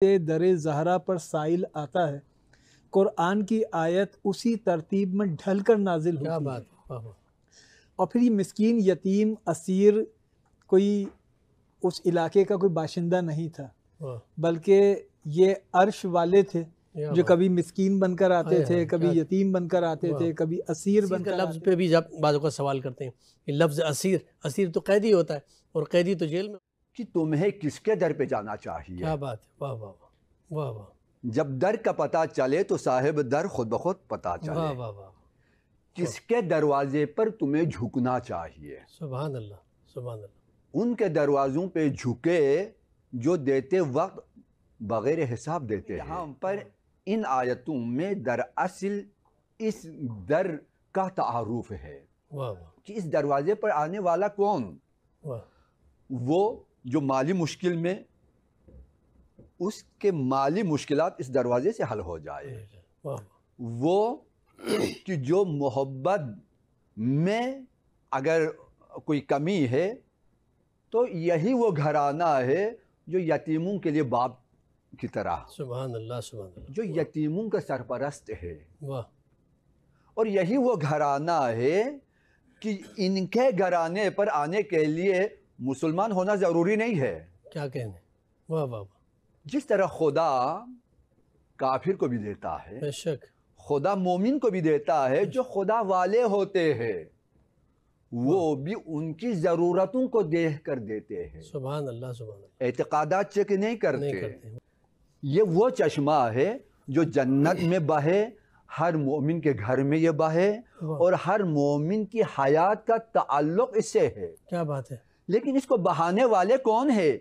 در زہرا پر سائل آتا ہے، قرآن کی آیت اسی ترتیب میں ڈھل کر نازل ہوتی ہے۔ کیا بات، واہ واہ۔ اور پھر یہ مسکین یتیم اسیر کوئی اس علاقے کا کوئی باشندہ نہیں تھا، بلکہ یہ عرش والے تھے جو کبھی مسکین بن کر آتے تھے، کبھی یتیم بن کر آتے تھے، کبھی اسیر بن کر لفظ پہ بھی جب بعض اوقات سوال کرتے ہیں کہ لفظ اسیر، اسیر تو قیدی ہوتا ہے اور قیدی تو جیل میں۔ کہ تمہیں کس کے در پہ جانا چاہیے؟ کیا بات ہے، واہ واہ واہ واہ۔ جب در کا پتہ چلے تو صاحب در خود بخود پتہ چلے۔ واہ واہ واہ۔ کس کے دروازے پر تمہیں جھکنا چاہیے؟ سبحان اللہ، سبحان اللہ۔ ان کے دروازوں پہ جھکے جو دیتے وقت بغیر حساب دیتے ہیں۔ یہاں پر ان آیتوں میں دراصل اس در کا تعارف ہے کہ اس دروازے پر آنے والا کون؟ وہ جو مالی مشکل میں اس کے مالی مشکلات اس دروازے سے حل ہو جائے، وہ کہ جو محبت میں اگر کوئی کمی ہے تو یہی وہ گھرانہ ہے جو یتیموں کے لیے باپ کی طرح، سبحان اللہ سبحان اللہ، جو یتیموں کا سرپرست ہے، واہ۔ اور یہی وہ گھرانہ ہے کہ ان کے گھرانے پر آنے کے لیے مسلمان ہونا ضروری نہیں ہے۔ کیا کہنے، واہ واہ۔ جس طرح خدا کافر کو بھی دیتا ہے، بے شک خدا مومن کو بھی دیتا ہے، جو خدا والے ہوتے ہیں وہ بھی ان کی ضرورتوں کو دیکھ کر دیتے ہیں، سبحان اللہ سبحان اللہ، اعتقادات چیک نہیں کرتے۔ کرتے۔ یہ وہ چشمہ ہے جو جنت میں بہے، ہر مومن کے گھر میں یہ بہے، اور ہر مومن کی حیات کا تعلق اس سے ہے۔ کیا بات ہے۔ لیکن اس کو بہانے والے کون ہیں؟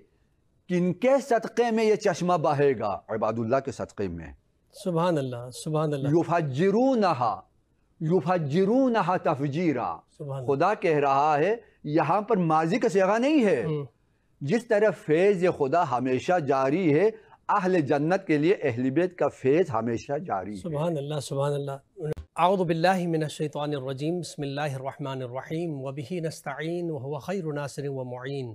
کن کے صدقے میں یہ چشمہ بہے گا؟ عباد اللہ کے صدقے میں۔ سبحان اللہ سبحان اللہ، یفجرونہا تفجیرا۔ خدا کہہ رہا ہے، یہاں پر ماضی کا صیغہ نہیں ہے۔ جس طرح فیض خدا ہمیشہ جاری ہے، اہل جنت کے لیے اہل بیت کا فیض ہمیشہ جاری ہے۔ سبحان اللہ سبحان اللہ۔ اعوذ باللہ من الشیطان الرجیم، بسم اللہ الرحمن الرحیم، وبہ نستعین وہو خیر ناصر و معین۔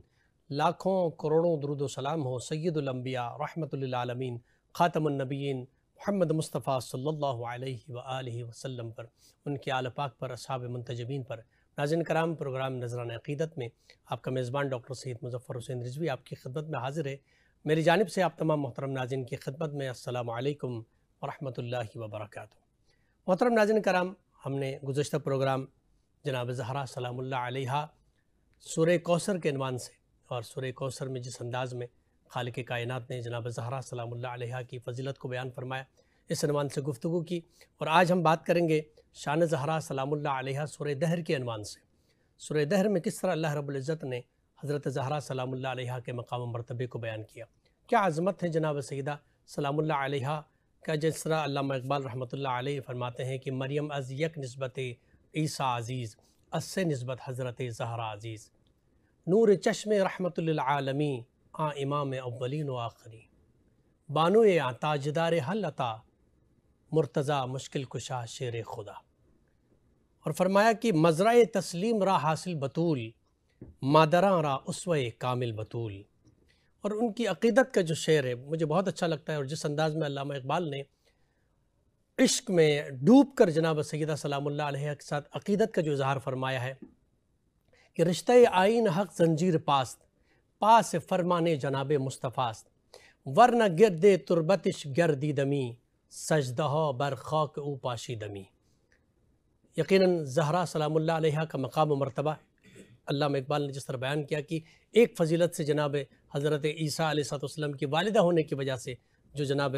لاکھوں کروڑوں درود و سلام ہو سید الانبیاء رحمت للعالمین خاتم النبیین محمد مصطفیٰ صلی اللہ علیہ وآلہ وسلم پر، ان کے آل پاک پر، اصحاب منتجبین پر۔ ناظرین کرام، پروگرام نذران عقیدت میں آپ کا میزبان ڈاکٹر سید مظفر حسین رضوی آپ کی خدمت میں حاضر ہے۔ میری جانب سے آپ تمام محترم ناظرین کی خدمت میں السلام علیکم ورحمۃ اللہ وبرکاتہ۔ محترم ناظرین کرام، ہم نے گزشتہ پروگرام جناب زہرا سلام اللہ علیہا سورہ کوثر کے عنوان سے، اور سورہ کوثر میں جس انداز میں خالق کائنات نے جناب زہرا سلام اللہ علیہا کی فضیلت کو بیان فرمایا، اس عنوان سے گفتگو کی، اور آج ہم بات کریں گے شان زہرا سلام اللہ علیہا سورہ دہر کے عنوان سے۔ سورہ دہر میں کس طرح اللہ رب العزت نے حضرت زہرا سلام اللہ علیہا کے مقام و مرتبے کو بیان کیا، کیا عظمت ہے جناب سیدہ سلام اللہ علیہا کا۔ جس طرح علامہ اقبال رحمۃ اللہ علیہ فرماتے ہیں کہ مریم از یک نسبت عیسیٰ عزیز، از سے نسبت حضرت زہرا عزیز، نور چشم رحمت للعالمین آ امام اولین و آخری، بانو تاجدار حل عطا مرتضی مشکل کشا شیر خدا۔ اور فرمایا کہ مزرع تسلیم را حاصل بطول، مادراں را اسوہ کامل بطول۔ اور ان کی عقیدت کا جو شعر ہے مجھے بہت اچھا لگتا ہے، اور جس انداز میں علامہ اقبال نے عشق میں ڈوب کر جناب سیدہ سلام اللہ علیہ کے ساتھ عقیدت کا جو اظہار فرمایا ہے کہ رشتہ آئین حق زنجیر پاست، پاس فرمانے جناب مصطفیٰست، ورنہ گرد تربتش گردی دمی، سجدہ بر خاک او پاشی دمی۔ یقیناً زہرا سلام اللہ علیہ کا مقام و مرتبہ علامہ اقبال نے جس طرح بیان کیا کہ ایک فضیلت سے جناب حضرت عیسیٰ علیہ السلام کی والدہ ہونے کی وجہ سے جو جناب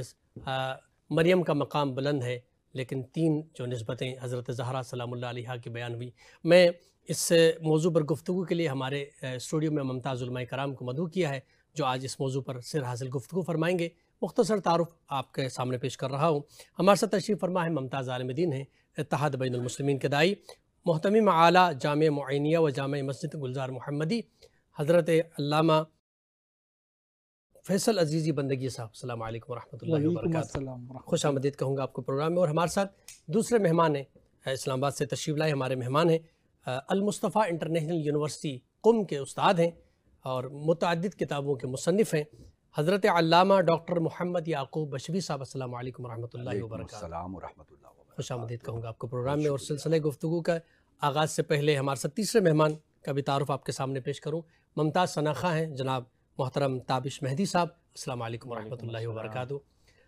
مریم کا مقام بلند ہے، لیکن تین جو نسبتیں حضرت زہرا سلام اللہ علیہ کی بیان ہوئی۔ میں اس موضوع پر گفتگو کے لیے ہمارے اسٹوڈیو میں ممتاز علماء کرام کو مدعو کیا ہے، جو آج اس موضوع پر سر حاصل گفتگو فرمائیں گے۔ مختصر تعارف آپ کے سامنے پیش کر رہا ہوں۔ ہمارے ساتھ تشریف فرما ہے ممتاز عالم دین ہیں، اتحاد بین المسلمین کے داعی، محتمم اعلیٰ جامع معینیہ و جامع مسجد گلزار محمدی، حضرت علامہ فیصل عزیزی بندگی صاحب۔ السلام علیکم ورحمۃ اللہ وبرکاتہ۔ خوش آمدید کہوں گا آپ کو پروگرام میں۔ اور ہمارے ساتھ دوسرے مہمان ہیں، اسلام آباد سے تشریف لائے ہمارے مہمان ہیں، المصطفیٰ انٹرنیشنل یونیورسٹی قم کے استاد ہیں اور متعدد کتابوں کے مصنف ہیں، حضرت علامہ ڈاکٹر محمد یعقوب بشوی صاحب، السلام علیکم ورحمۃ اللہ وبرکاتہ۔ السلام ورحمۃ اللہ وبرکاتہ۔ خوش آمدید کہوں گا آپ کو پروگرام میں، اور سلسلہ گفتگو کا آغاز سے پہلے ہمارے تیسرے مہمان کا بھی تعارف آپ کے سامنے پیش کروں۔ ممتاز ثناء ہیں جناب محترم تابش مہدی صاحب، السلام علیکم ورحمۃ اللہ وبرکاتہ۔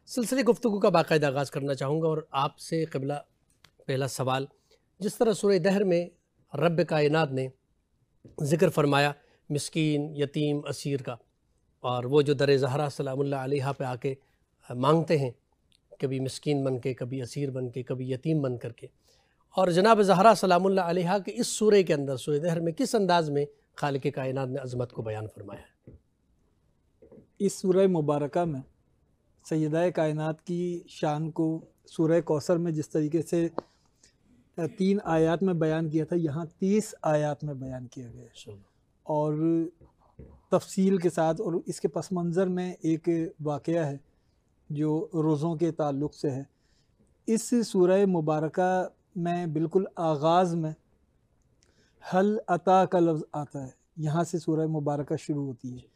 سلسلے گفتگو کا باقاعدہ آغاز کرنا چاہوں گا، اور آپ سے قبلہ پہلا سوال، جس طرح سورہ دہر میں رب کائنات نے ذکر فرمایا مسکین، یتیم، اسیر کا، اور وہ جو در زہرا سلام اللہ علیہا پہ آ کے مانگتے ہیں، کبھی مسکین بن کے، کبھی اسیر بن کے، کبھی یتیم بن کر کے، اور جناب زہرا سلام اللہ علیہا کے اس سورہ کے اندر، سورہ دہر میں، کس انداز میں خالق کائنات نے عظمت کو بیان فرمایا ہے؟ اس سورہ مبارکہ میں سیدہ کائنات کی شان کو سورہ کوثر میں جس طریقے سے 3 آیات میں بیان کیا تھا، یہاں 30 آیات میں بیان کیا گیا ہے، اور تفصیل کے ساتھ۔ اور اس کے پس منظر میں ایک واقعہ ہے جو روزوں کے تعلق سے ہے۔ اس سورہ مبارکہ میں بالکل آغاز میں حل عطا کا لفظ آتا ہے، یہاں سے سورہ مبارکہ شروع ہوتی ہے۔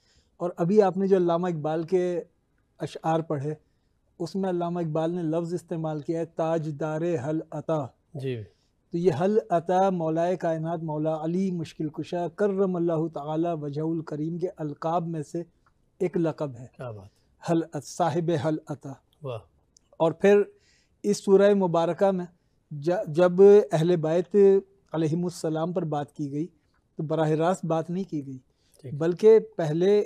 اور ابھی آپ نے جو علامہ اقبال کے اشعار پڑھے، اس میں علامہ اقبال نے لفظ استعمال کیا ہے تاجدار حل عطا۔ جی، تو یہ حل عطا مولائے کائنات مولا علی مشکل کشا کرم اللہ تعالی وجہ الکریم کے القاب میں سے ایک لقب ہے، کیا بات، حل صاحب حل عطا۔ واہ، اور پھر اس سورہ مبارکہ میں جب اہل بیت علیہم السلام پر بات کی گئی تو براہ راست بات نہیں کی گئی، بلکہ پہلے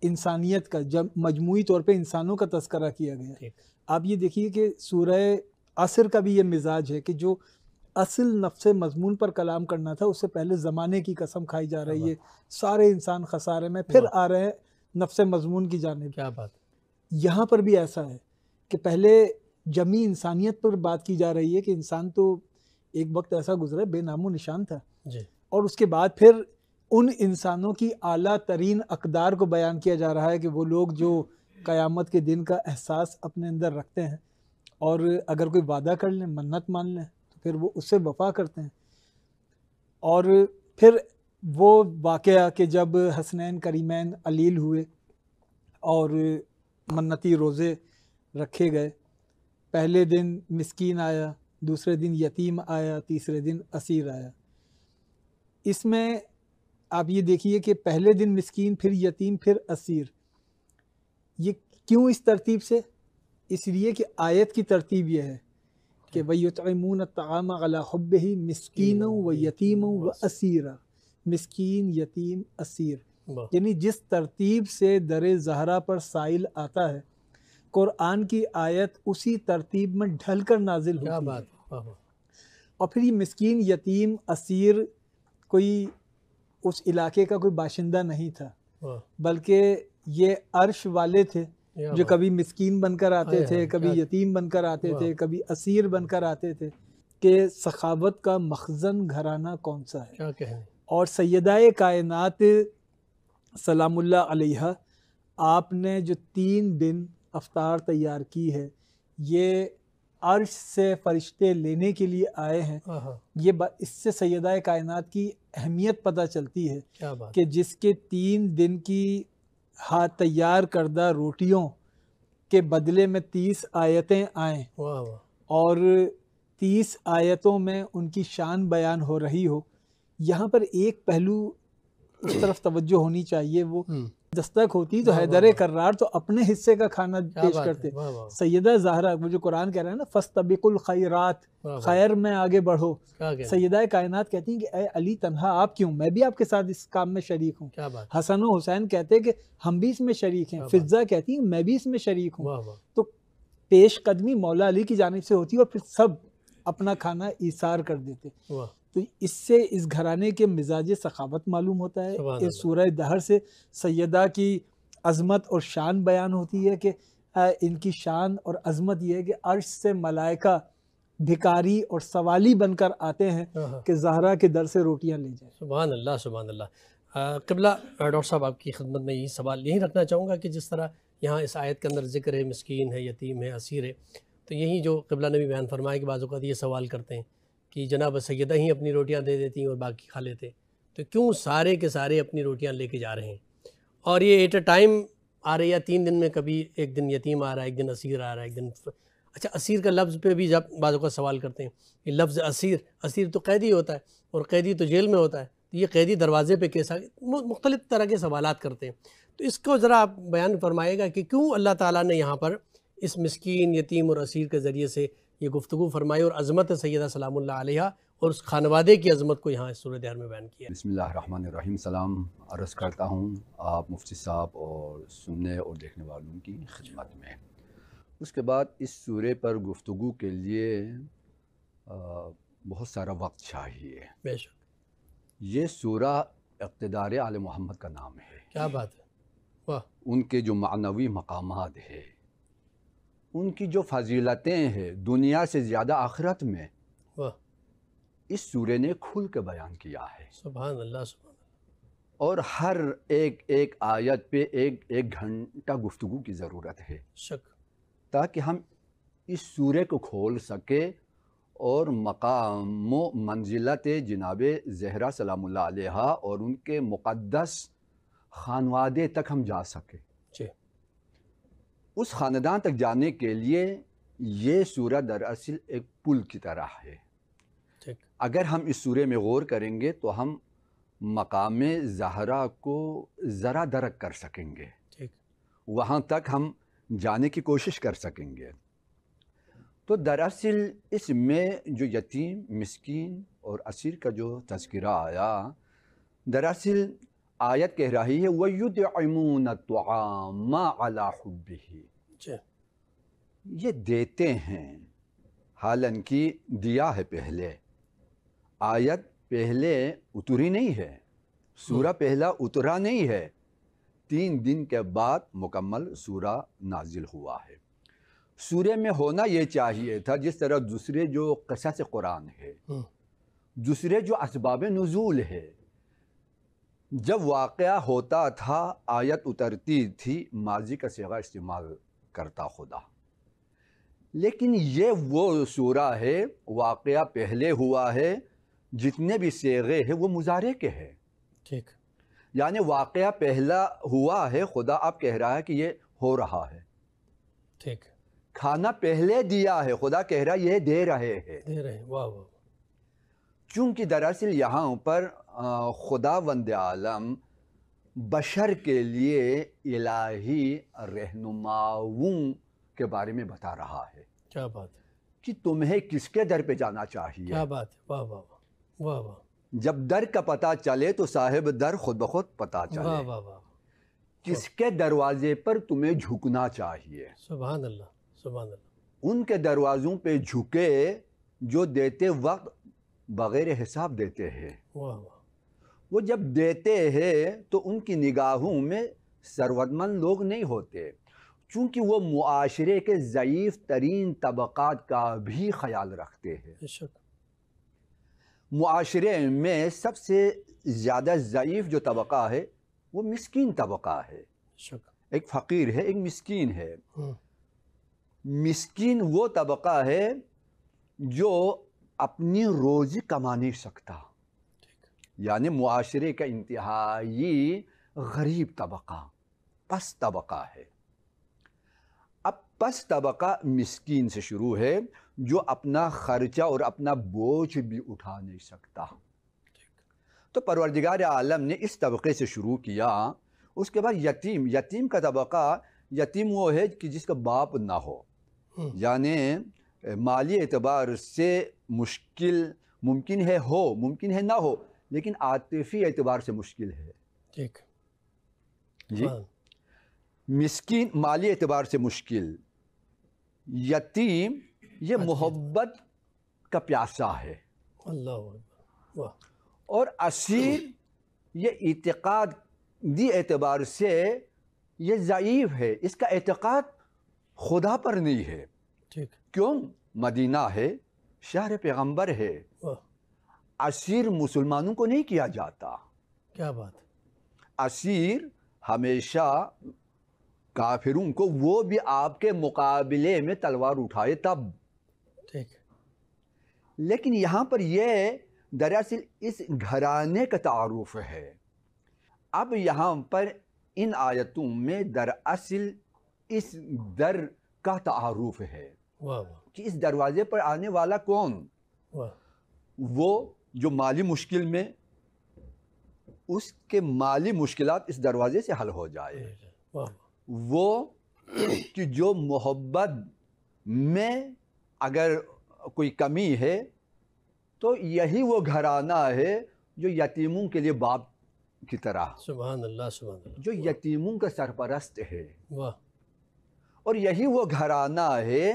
انسانیت کا، جب مجموعی طور پہ انسانوں کا تذکرہ کیا گیا۔ آپ یہ دیکھیے کہ سورہ عصر کا بھی یہ مزاج ہے کہ جو اصل نفس مضمون پر کلام کرنا تھا، اس سے پہلے زمانے کی قسم کھائی جا رہی ہے، سارے انسان خسارے میں، پھر آ رہے ہیں نفس مضمون کی جانب۔ کیا بات، یہاں پر بھی ایسا ہے کہ پہلے جمی انسانیت پر بات کی جا رہی ہے کہ انسان تو ایک وقت ایسا گزرا بے نام و نشان تھا، اور اس کے بعد پھر ان انسانوں کی اعلیٰ ترین اقدار کو بیان کیا جا رہا ہے کہ وہ لوگ جو قیامت کے دن کا احساس اپنے اندر رکھتے ہیں، اور اگر کوئی وعدہ کر لیں، منت مان لیں، تو پھر وہ اس سے وفا کرتے ہیں۔ اور پھر وہ واقعہ کہ جب حسنین کریمین علیل ہوئے اور منتی روزے رکھے گئے، پہلے دن مسکین آیا، دوسرے دن یتیم آیا، تیسرے دن اسیر آیا۔ اس میں آپ یہ دیکھیے کہ پہلے دن مسکین، پھر یتیم، پھر اسیر۔ یہ کیوں اس ترتیب سے؟ اس لیے کہ آیت کی ترتیب یہ ہے کہ وَيُطْعِمُونَ الطَّعَامَ عَلَىٰ حُبِّهِ مِسْكِينًا وَيَتِيمًا وَأَسِيرًا، مسکین، یتیم، اسیر، یعنی جس ترتیب سے در زہرا پر سائل آتا ہے، قرآن کی آیت اسی ترتیب میں ڈھل کر نازل ہوتی ہے۔ اور پھر یہ مسکین، یتیم، اسیر کوئی اس علاقے کا کوئی باشندہ نہیں تھا، بلکہ یہ عرش والے تھے جو کبھی مسکین بن کر آتے تھے، کبھی یتیم بن کر آتے تھے، کبھی اسیر بن کر آتے تھے، کہ سخاوت کا مخزن گھرانہ کون سا ہے۔ اور سیدہ کائنات سلام اللہ علیہا، آپ نے جو 3 دن افطار تیار کی ہے، یہ عرش سے فرشتے لینے کے لیے آئے ہیں۔ یہ اس سے سیدہ کائنات کی اہمیت پتہ چلتی ہے کہ جس کے 3 دن کی ہاتھ تیار کردہ روٹیوں کے بدلے میں 30 آیتیں آئیں، اور 30 آیتوں میں ان کی شان بیان ہو رہی ہو۔ یہاں پر ایک پہلو اس طرف توجہ ہونی چاہیے، وہ دستک ہوتی تو حیدر کرار تو اپنے حصے کا کھانا پیش کرتے۔ سیدہ زہرا، وہ جو قرآن کہہ رہا ہے نا فَاسْتَبِقُوا الْخَيْرَاتِ، خیر میں آگے بڑھو، سیدہ کائنات کہتی ہیں کہ اے علی تنہا آپ کیوں، میں بھی آپ کے ساتھ اس کام میں شریک ہوں۔ حسن و حسین کہتے ہیں کہ ہم بھی اس میں شریک ہیں، فضہ کہتی ہیں میں بھی اس میں شریک ہوں۔ تو پیش قدمی مولا علی کی جانب سے ہوتی ہے، اور پھر سب اپنا کھانا ایثار کر دیتے۔ تو اس سے اس گھرانے کے مزاج سخاوت معلوم ہوتا ہے۔ اس سورہ دہر سے سیدہ کی عظمت اور شان بیان ہوتی ہے کہ ان کی شان اور عظمت یہ ہے کہ عرش سے ملائکہ بھکاری اور سوالی بن کر آتے ہیں کہ زہرا کے در سے روٹیاں لے جائیں۔ سبحان اللہ، سبحان اللہ۔ قبلہ ڈاکٹر صاحب، آپ کی خدمت میں یہی سوال یہی رکھنا چاہوں گا کہ جس طرح یہاں اس آیت کے اندر ذکر ہے مسکین ہے، یتیم ہے، اسیر ہے، تو یہی جو قبلہ نے بھی بیان فرمایا کہ بعض اوقات یہ سوال کرتے ہیں کہ جناب سیدہ ہی اپنی روٹیاں دے دیتی ہیں اور باقی کھا لیتے، تو کیوں سارے کے سارے اپنی روٹیاں لے کے جا رہے ہیں؟ اور یہ ایٹ اے ٹائم آ رہی ہے 3 دن میں، کبھی ایک دن یتیم آ رہا ہے، ایک دن اسیر آ رہا ہے، ایک دن اچھا اسیر کا لفظ پہ بھی جب بعضوں کا سوال کرتے ہیں کہ لفظ اسیر تو قیدی ہوتا ہے اور قیدی تو جیل میں ہوتا ہے، تو یہ قیدی دروازے پہ کیسا، مختلف طرح کے سوالات کرتے ہیں. تو اس کو ذرا آپ بیان فرمائے گا کہ کیوں اللہ تعالیٰ نے یہاں پر اس مسکین، یتیم اور اسیر کے ذریعے سے یہ گفتگو فرمائی اور عظمت سیدہ سلام اللہ علیہا اور اس خانوادے کی عظمت کو یہاں اس صورتحال میں بیان کیا ہے. بسم اللہ الرحمن الرحیم. سلام عرض کرتا ہوں آپ مفتی صاحب اور سننے اور دیکھنے والوں کی خدمت میں. اس کے بعد اس سورے پر گفتگو کے لیے بہت سارا وقت چاہیے. بے شک. یہ سورہ اقتدار آل محمد کا نام ہے. کیا بات ہے، واہ. ان کے جو معنوی مقامات ہیں، ان کی جو فضیلتیں ہیں دنیا سے زیادہ آخرت میں، واہ. اس سورے نے کھل کے بیان کیا ہے. سبحان اللہ، سبحان اللہ. اور ہر ایک آیت پہ ایک گھنٹہ گفتگو کی ضرورت ہے شک. تاکہ ہم اس سورے کو کھول سکے اور مقام و منزلت جناب زہرا سلام اللہ علیہا اور ان کے مقدس خانوادے تک ہم جا سکیں. جی. اس خاندان تک جانے کے لیے یہ سورہ دراصل ایک پل کی طرح ہے. ٹھیک. اگر ہم اس سورے میں غور کریں گے تو ہم مقام زہرا کو ذرا درک کر سکیں گے. ٹھیک. وہاں تک ہم جانے کی کوشش کر سکیں گے. تو دراصل اس میں جو یتیم، مسکین اور اسیر کا جو تذکرہ آیا، دراصل آیت کہہ رہی ہے وَيُطْعِمُونَ الطَّعَامَ عَلَى حُبِّهِ. جی. یہ دیتے ہیں، حالانکہ دیا ہے پہلے. آیت پہلے اتری نہیں ہے، سورہ پہلا اترا نہیں ہے، 3 دن کے بعد مکمل سورہ نازل ہوا ہے. سورے میں ہونا یہ چاہیے تھا جس طرح دوسرے جو قصص قرآن ہے، دوسرے جو اسباب نزول ہے، جب واقعہ ہوتا تھا آیت اترتی تھی، ماضی کا صیغہ استعمال کرتا خدا. لیکن یہ وہ سورہ ہے، واقعہ پہلے ہوا ہے، جتنے بھی صیغے ہیں وہ مضارع کے ہیں. ٹھیک. یعنی واقعہ پہلا ہوا ہے، خدا اب کہہ رہا ہے کہ یہ ہو رہا ہے. ٹھیک. کھانا پہلے دیا ہے، خدا کہہ رہا ہے یہ دے رہے ہیں. دے رہے ہیں. واہ واہ. چونکہ دراصل یہاں پر خداوند عالم بشر کے لیے الہی رہنماؤں کے بارے میں بتا رہا ہے. کیا بات ہے، کہ تمہیں کس کے در پہ جانا چاہیے. کیا بات ہے. واہ واہ واہ واہ. جب در کا پتہ چلے تو صاحب در خود بخود پتہ چلے. واہ واہ واہ. کس کے دروازے پر تمہیں جھکنا چاہیے. سبحان اللہ، سبحان اللہ. ان کے دروازوں پہ جھکے جو دیتے وقت بغیر حساب دیتے ہیں. واہ واہ. وہ جب دیتے ہیں تو ان کی نگاہوں میں ثروت مند لوگ نہیں ہوتے، چونکہ وہ معاشرے کے ضعیف ترین طبقات کا بھی خیال رکھتے ہیں. بے شک. معاشرے میں سب سے زیادہ ضعیف جو طبقہ ہے وہ مسکین طبقہ ہے. شک. ایک فقیر ہے، ایک مسکین ہے. مسکین وہ طبقہ ہے جو اپنی روزی کما نہیں سکتا، یعنی معاشرے کا انتہائی غریب طبقہ، پس طبقہ ہے. اب پس طبقہ مسکین سے شروع ہے جو اپنا خرچہ اور اپنا بوجھ بھی اٹھا نہیں سکتا. تو پروردگار عالم نے اس طبقے سے شروع کیا. اس کے بعد یتیم کا طبقہ، یتیم وہ ہے کہ جس کا باپ نہ ہو، یعنی مالی اعتبار سے مشکل ممکن ہے ہو، ممکن ہے نہ ہو، لیکن عاطفی اعتبار سے مشکل ہے. ٹھیک. جی. مسکین مالی اعتبار سے مشکل، یتیم یہ محبت کا پیاسا ہے. اللہ واہ. اور اسیر یہ اعتقادی اعتبار سے یہ ضعیف ہے، اس کا اعتقاد خدا پر نہیں ہے. ٹھیک. کیوں؟ مدینہ ہے، شہر پیغمبر ہے. اسیر مسلمانوں کو نہیں کیا جاتا. کیا بات. اسیر ہمیشہ کافروں کو، وہ بھی آپ کے مقابلے میں تلوار اٹھائے تب. ٹھیک. لیکن یہاں پر یہ دراصل اس گھرانے کا تعارف ہے. اب یہاں پر ان آیتوں میں دراصل اس در کا تعارف ہے کہ اس دروازے پر آنے والا کون؟ وہ جو مالی مشکل میں اس کے مالی مشکلات اس دروازے سے حل ہو جائے، وہ کہ جو محبت میں اگر کوئی کمی ہے تو یہی وہ گھرانہ ہے جو یتیموں کے لیے باپ کی طرح، سبحان اللہ سبحان اللہ، جو یتیموں کا سرپرست ہے، واہ، اور یہی وہ گھرانہ ہے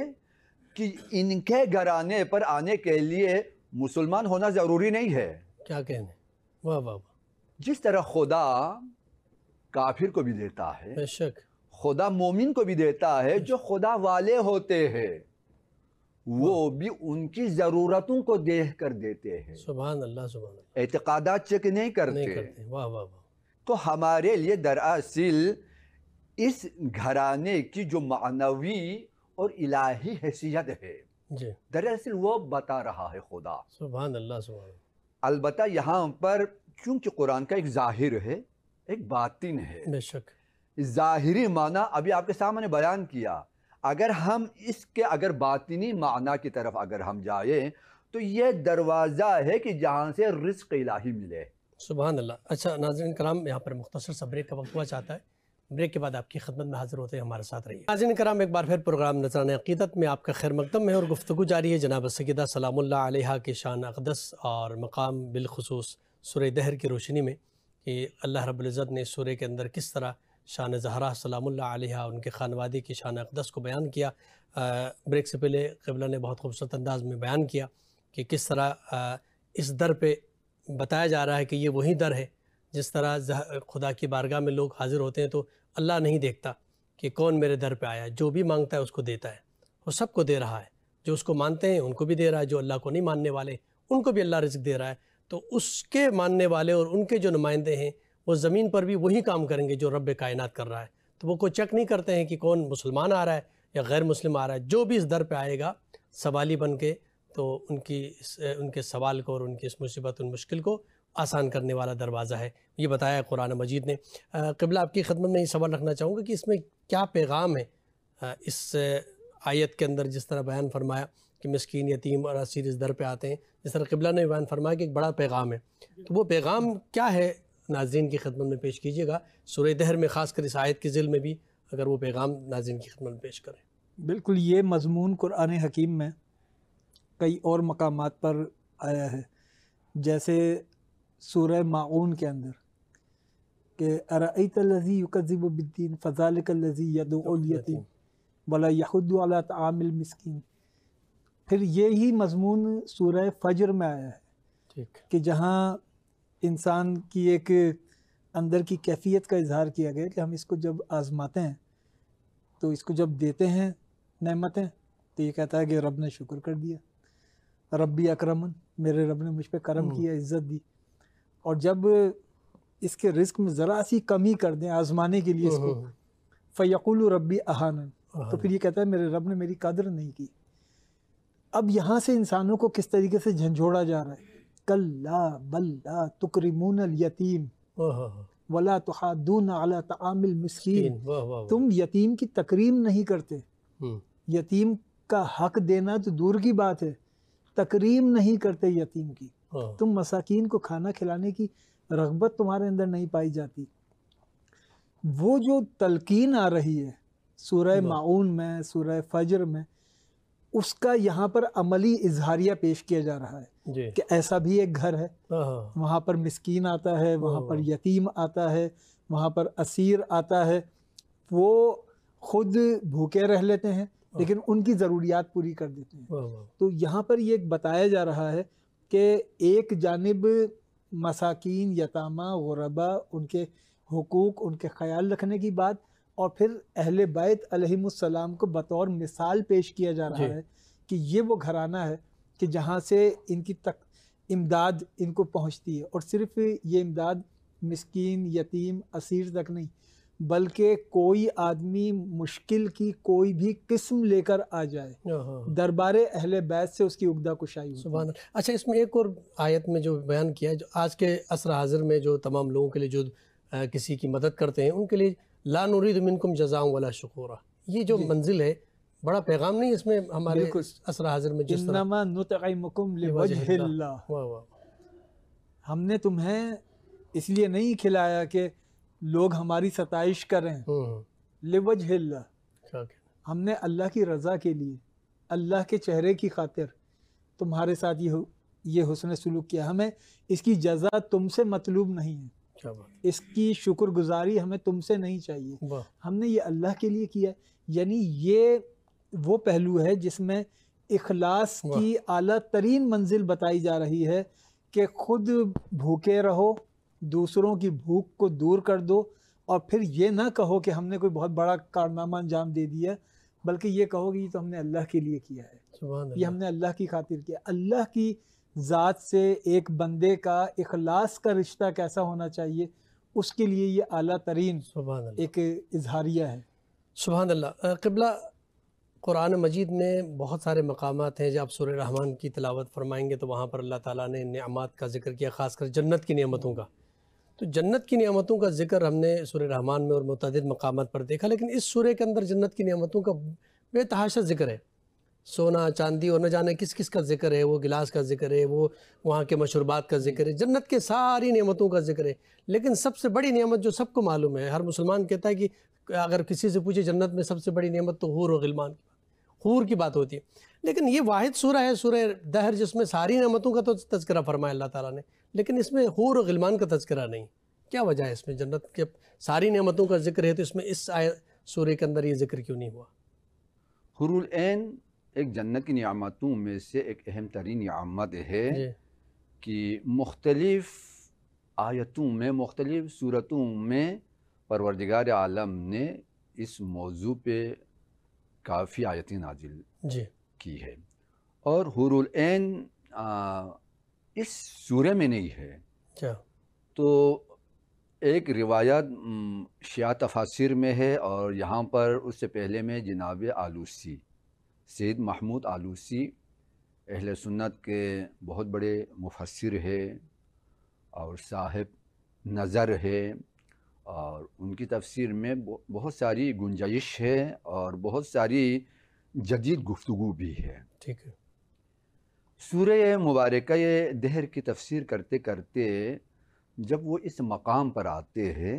کہ ان کے گھرانے پر آنے کے لیے مسلمان ہونا ضروری نہیں ہے۔ کیا کہنے، واہ واہ، جس طرح خدا کافر کو بھی دیتا ہے، بے شک، خدا مومن کو بھی دیتا ہے، جو خدا والے ہوتے ہیں وہ بھی ان کی ضرورتوں کو دیکھ کر دیتے ہیں، سبحان اللہ سبحان اللہ، اعتقادات چیک نہیں نہیں کرتے۔ کرتے، واہ واہ واہ، تو ہمارے لیے دراصل اس گھرانے کی جو معنوی اور الہی حیثیت ہے، جی، دراصل وہ بتا رہا ہے خدا۔ سبحان اللہ سبحان اللہ، البتہ یہاں پر چونکہ قرآن کا ایک ظاہر ہے، ایک باطن ہے۔ بے شک، ظاہری معنی ابھی آپ کے سامنے بیان کیا، اگر ہم اس کے اگر باطنی معنی کی طرف اگر ہم جائیں تو یہ دروازہ ہے کہ جہاں سے رزق الہی ملے۔ سبحان اللہ۔ اچھا ناظرین کرام، یہاں پر مختصر سا بریک کا وقت ہوا چاہتا ہے، بریک کے بعد آپ کی خدمت میں حاضر ہوتے ہیں، ہمارے ساتھ رہیے۔ ناظرین کرام، ایک بار پھر پروگرام نذرانہ عقیدت میں آپ کا خیر مقدم ہے اور گفتگو جاری ہے جناب سیدہ سلام اللہ علیہا کے شان اقدس اور مقام، بالخصوص سورہ دہر کی روشنی میں کہ اللہ رب العزت نے سورہ کے اندر کس طرح شان زہرا سلام اللہ علیہا، ان کے خانوادے کی شان اقدس کو بیان کیا۔ بریک سے پہلے قبلہ نے بہت خوبصورت انداز میں بیان کیا کہ کس طرح اس در پہ بتایا جا رہا ہے کہ یہ وہی در ہے، جس طرح خدا کی بارگاہ میں لوگ حاضر ہوتے ہیں تو اللہ نہیں دیکھتا کہ کون میرے در پہ آیا، جو بھی مانگتا ہے اس کو دیتا ہے، وہ سب کو دے رہا ہے، جو اس کو مانتے ہیں ان کو بھی دے رہا ہے، جو اللہ کو نہیں ماننے والے ان کو بھی اللہ رزق دے رہا ہے۔ تو اس کے ماننے والے اور ان کے جو نمائندے ہیں وہ زمین پر بھی وہی کام کریں گے جو رب کائنات کر رہا ہے، تو وہ کوئی چیک نہیں کرتے ہیں کہ کون مسلمان آ رہا ہے یا غیر مسلم آ رہا ہے، جو بھی اس در پہ آئے گا سوالی بن کے تو ان کے سوال کو اور ان کی اس مصیبت ان مشکل کو آسان کرنے والا دروازہ ہے، یہ بتایا ہے قرآن مجید نے۔ قبلہ آپ کی خدمت میں یہ سوال رکھنا چاہوں گا کہ اس میں کیا پیغام ہے؟ اس آیت کے اندر جس طرح بیان فرمایا کہ مسکین، یتیم اور اسیر اس در پہ آتے ہیں، جس طرح قبلہ نے بیان فرمایا کہ ایک بڑا پیغام ہے، تو وہ پیغام کیا ہے ناظرین کی خدمت میں پیش کیجیے گا، سورہ دہر میں خاص کر اس آیت کے ذیل میں بھی اگر وہ پیغام ناظرین کی خدمت میں پیش کریں۔ بالکل، یہ مضمون قرآن حکیم میں کئی اور مقامات پر آیا ہے، جیسے سورہ ماعون کے اندر کہ ارأیت الذی یکذب بالدین فذلک الذی یدعو الیتیم ولا یحض علی طعام المسکین۔ پھر یہی مضمون سورہ فجر میں آیا ہے ٹھیک، کہ جہاں انسان کی ایک اندر کی کیفیت کا اظہار کیا گیا کہ ہم اس کو جب آزماتے ہیں تو اس کو جب دیتے ہیں نعمتیں تو یہ کہتا ہے کہ رب نے شکر کر دیا، ربی اکرمن، میرے رب نے مجھ پہ کرم کیا، عزت دی، اور جب اس کے رزق میں ذرا سی کمی کر دیں آزمانے کے لیے اس کو، فیقول ربی اہانن، تو پھر یہ کہتا ہے میرے رب نے میری قدر نہیں کی۔ اب یہاں سے انسانوں کو کس طریقے سے جھنجھوڑا جا رہا ہے، کلا بل لا تکرمون الیتیم ولا تحاضون علی طعام المسکین، تم یتیم کی تکریم نہیں کرتے، یتیم کا حق دینا تو دور کی بات ہے، تکریم نہیں کرتے یتیم کی، تم مساکین کو کھانا کھلانے کی رغبت تمہارے اندر نہیں پائی جاتی۔ وہ جو تلقین آ رہی ہے سورہ ماعون میں، سورہ فجر میں، اس کا یہاں پر عملی اظہاریہ پیش کیا جا رہا ہے کہ ایسا بھی ایک گھر ہے، وہاں پر مسکین آتا ہے، وہاں پر یتیم آتا ہے، وہاں پر اسیر آتا ہے، وہ خود بھوکے رہ لیتے ہیں لیکن ان کی ضروریات پوری کر دیتے ہیں۔ تو یہاں پر یہ ایک بتایا جا رہا ہے کہ ایک جانب مساکین، یتامہ، غربا، ان کے حقوق، ان کے خیال رکھنے کی بات، اور پھر اہل بیت علیہم السلام کو بطور مثال پیش کیا جا رہا ہے کہ یہ وہ گھرانہ ہے کہ جہاں سے ان کی امداد ان کو پہنچتی ہے، اور صرف یہ امداد مسکین، یتیم، اسیر تک نہیں، بلکہ کوئی آدمی مشکل کی کوئی بھی قسم لے کر آ جائے، دربار اہل بیت سے اس کی عقدہ کشائی ہوتی ہے۔ سبحان اللہ۔ اچھا، اس میں ایک اور آیت میں جو بیان کیا ہے، جو آج کے عصر حاضر میں جو تمام لوگوں کے لیے جو کسی کی مدد کرتے ہیں ان کے لیے لا نرید منکم جزاء ولا شکورا، یہ جو منزل ہے بڑا پیغام نہیں اس میں ہمارے عصر حاضر میں جس طرح انما نطعمکم لوجہ اللہ، ہم نے تمہیں اس لیے نہیں کھلایا کہ لوگ ہماری ستائش کریں، لوجہ اللہ، ہم نے اللہ کی رضا کے لیے، اللہ کے چہرے کی خاطر تمہارے ساتھ یہ حسن سلوک کیا، ہمیں اس کی جزا تم سے مطلوب نہیں ہے، اس کی شکر گزاری ہمیں تم سے نہیں چاہیے، ہم نے یہ اللہ کے لیے کیا ہے۔ یعنی یہ وہ پہلو ہے جس میں اخلاص کی اعلیٰ ترین منزل بتائی جا رہی ہے کہ خود بھوکے رہو، دوسروں کی بھوک کو دور کر دو، اور پھر یہ نہ کہو کہ ہم نے کوئی بہت بڑا کارنامہ انجام دے دیا، بلکہ یہ کہو کہ یہ تو ہم نے اللہ کے لیے کیا ہے، یہ ہم نے اللہ کی خاطر کیا۔ اللہ کی ذات سے ایک بندے کا اخلاص کا رشتہ کیسا ہونا چاہیے، اس کے لیے یہ اعلیٰ ترین ایک اظہاریہ ہے۔ سبحان اللہ۔ قبلہ، قرآن مجید میں بہت سارے مقامات ہیں، جب آپ سورہ رحمان کی تلاوت فرمائیں گے تو وہاں پر اللہ تعالیٰ نے نعمات کا ذکر کیا، خاص کر جنت کی نعمتوں کا۔ تو جنت کی نعمتوں کا ذکر ہم نے سورہ رحمان میں اور متعدد مقامات پر دیکھا، لیکن اس سورہ کے اندر جنت کی نعمتوں کا بے تحاشا ذکر ہے، سونا چاندی اور نہ جانے کس کس کا ذکر ہے، وہ گلاس کا ذکر ہے، وہ وہاں کے مشروبات کا ذکر ہے، جنت کے ساری نعمتوں کا ذکر ہے۔ لیکن سب سے بڑی نعمت جو سب کو معلوم ہے، ہر مسلمان کہتا ہے کہ اگر کسی سے پوچھے جنت میں سب سے بڑی نعمت تو حور و غلمان کی، حور کی بات ہوتی ہے، لیکن یہ واحد سورہ ہے سورہ دہر جس میں ساری نعمتوں کا تو تذکرہ فرمایا اللہ تعالیٰ نے، لیکن اس میں حور و غلمان کا تذکرہ نہیں۔ کیا وجہ ہے اس میں؟ جنت کے ساری نعمتوں کا ذکر ہے تو اس میں اس سورہ کے اندر یہ ذکر کیوں نہیں ہوا؟ حور العین ایک جنت کی نعمتوں میں سے ایک اہم ترین نعمت ہے کہ مختلف آیتوں میں، مختلف صورتوں میں پروردگار عالم نے اس موضوع پہ کافی آیتیں نازل کی ہے، اور حور العین اس سورہ میں نہیں ہے۔ تو ایک روایت شیعہ تفاسیر میں ہے، اور یہاں پر اس سے پہلے میں جناب آلوسی، سید محمود آلوسی اہل سنت کے بہت بڑے مفسر ہے اور صاحب نظر ہے، اور ان کی تفسیر میں بہت ساری گنجائش ہے اور بہت ساری جدید گفتگو بھی ہے۔ ٹھیک ہے۔ سورہ مبارکہ دہر کی تفسیر کرتے کرتے جب وہ اس مقام پر آتے ہیں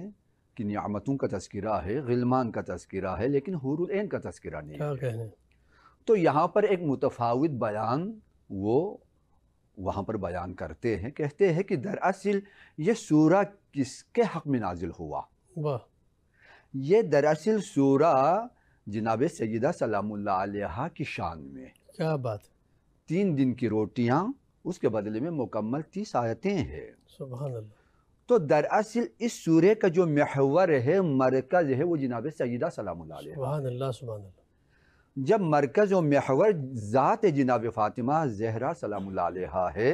کہ نعمتوں کا تذکرہ ہے، غلمان کا تذکرہ ہے، لیکن حور العین کا تذکرہ نہیں ہے، تو یہاں پر ایک متفاوت بیان وہ وہاں پر بیان کرتے ہیں، کہتے ہیں کہ دراصل یہ سورہ کس کے حق میں نازل ہوا؟ یہ دراصل سورہ جناب سیدہ سلام اللہ علیہا کی شان میں۔ کیا بات! 3 دن کی روٹیاں، اس کے بدلے میں مکمل 30 آیتیں ہیں۔ سبحان اللہ۔ تو دراصل اس سورہ کا جو محور ہے، مرکز ہے، وہ جناب سیدہ سلام اللہ علیہا۔ سبحان اللہ، سبحان اللہ۔ جب مرکز و محور ذات جناب فاطمہ زہرا سلام اللہ علیہا ہے،